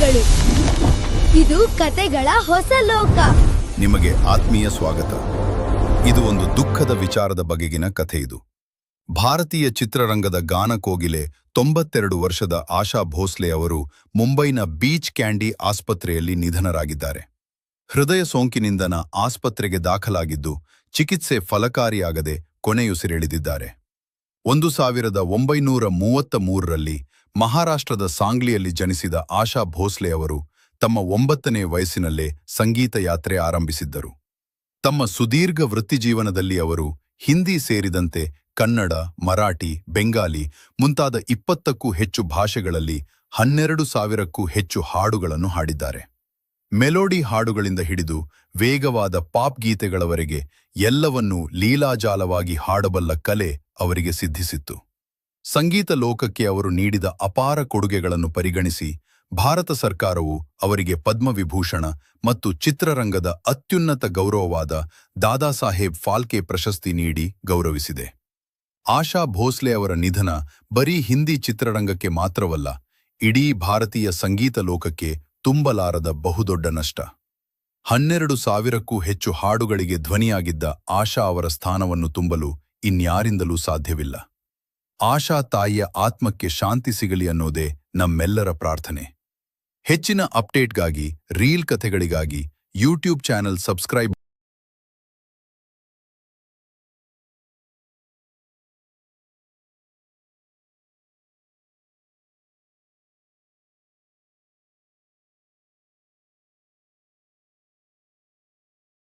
ಕಥೆಗಳು. ಇದು ಕಥೆಗಳ ಹೊಸ ಲೋಕ. ನಿಮಗೆ ಆತ್ಮೀಯ ಸ್ವಾಗತ. ಇದು ಒಂದು ದುಃಖದ ವಿಚಾರದ ಬಗೆಗಿನ ಕಥೆ. ಇದು ಭಾರತೀಯ ಚಿತ್ರರಂಗದ ಗಾನ ಕೋಗಿಲೆ 92 ವರ್ಷದ ಆಶಾ ಭೋಸ್ಲೆ ಅವರು ಮುಂಬೈನ ಬೀಚ್ ಕ್ಯಾಂಡಿ ಆಸ್ಪತ್ರೆಯಲ್ಲಿ ನಿಧನರಾಗಿದ್ದಾರೆ. ಹೃದಯ ಸೋಂಕಿನಿಂದ ಆಸ್ಪತ್ರೆಗೆ ದಾಖಲಾಗಿದ್ದು ಚಿಕಿತ್ಸೆ ಫಲಕಾರಿಯಾಗದೆ ಕೊನೆಯುಸಿರೆಳೆದಿದ್ದಾರೆ. 1933ರಲ್ಲಿ ಮಹಾರಾಷ್ಟ್ರದ ಸಾಂಗ್ಲಿಯಲ್ಲಿ ಜನಿಸಿದ ಆಶಾ ಭೋಸ್ಲೆ ಅವರು ತಮ್ಮ 9ನೇ ವಯಸ್ಸಿನಲ್ಲೇ ಸಂಗೀತ ಯಾತ್ರೆ ಆರಂಭಿಸಿದ್ದರು. ತಮ್ಮ ಸುದೀರ್ಘ ವೃತ್ತಿಜೀವನದಲ್ಲಿ ಅವರು ಹಿಂದಿ ಸೇರಿದಂತೆ ಕನ್ನಡ, ಮರಾಠಿ, ಬೆಂಗಾಲಿ ಮುಂತಾದ 20ಕ್ಕೂ ಹೆಚ್ಚು ಭಾಷೆಗಳಲ್ಲಿ 12,000ಕ್ಕೂ ಹೆಚ್ಚು ಹಾಡುಗಳನ್ನು ಹಾಡಿದ್ದಾರೆ. ಮೆಲೋಡಿ ಹಾಡುಗಳಿಂದ ಹಿಡಿದು ವೇಗವಾದ ಪಾಪ್ ಗೀತೆಗಳವರೆಗೆ ಎಲ್ಲವನ್ನೂ ಲೀಲಾಜಾಲವಾಗಿ ಹಾಡಬಲ್ಲ ಕಲೆ ಅವರಿಗೆ ಸಿದ್ಧಿಸಿತ್ತು. ಸಂಗೀತ ಲೋಕಕ್ಕೆ ಅವರು ನೀಡಿದ ಅಪಾರ ಕೊಡುಗೆಗಳನ್ನು ಪರಿಗಣಿಸಿ ಭಾರತ ಸರ್ಕಾರವು ಅವರಿಗೆ ಪದ್ಮವಿಭೂಷಣ ಮತ್ತು ಚಿತ್ರರಂಗದ ಅತ್ಯುನ್ನತ ಗೌರವವಾದ ದಾದಾ ಸಾಹೇಬ್ ಫಾಲ್ಕೆ ಪ್ರಶಸ್ತಿ ನೀಡಿ ಗೌರವಿಸಿದೆ. ಆಶಾ ಭೋಸ್ಲೆ ಅವರ ನಿಧನ ಬರೀ ಹಿಂದಿ ಚಿತ್ರರಂಗಕ್ಕೆ ಮಾತ್ರವಲ್ಲ, ಇಡೀ ಭಾರತೀಯ ಸಂಗೀತ ಲೋಕಕ್ಕೆ ತುಂಬಲಾರದ ಬಹುದೊಡ್ಡ ನಷ್ಟ. 12,000ಕ್ಕೂ ಹೆಚ್ಚು ಹಾಡುಗಳಿಗೆ ಧ್ವನಿಯಾಗಿದ್ದ ಆಶಾ ಅವರ ಸ್ಥಾನವನ್ನು ತುಂಬಲು ಇನ್ಯಾರಿಂದಲೂ ಸಾಧ್ಯವಿಲ್ಲ. ಆಶಾ ತಾಯಿಯ ಆತ್ಮಕ್ಕೆ ಶಾಂತಿ ಸಿಗಲಿ ಅನ್ನೋದೇ ನಮ್ಮೆಲ್ಲರ ಪ್ರಾರ್ಥನೆ. ಹೆಚ್ಚಿನ ಅಪ್ಡೇಟ್ಗಾಗಿ, ರೀಲ್ ಕಥೆಗಳಿಗಾಗಿ ಯೂಟ್ಯೂಬ್ ಚಾನೆಲ್ ಸಬ್ಸ್ಕ್ರೈಬ್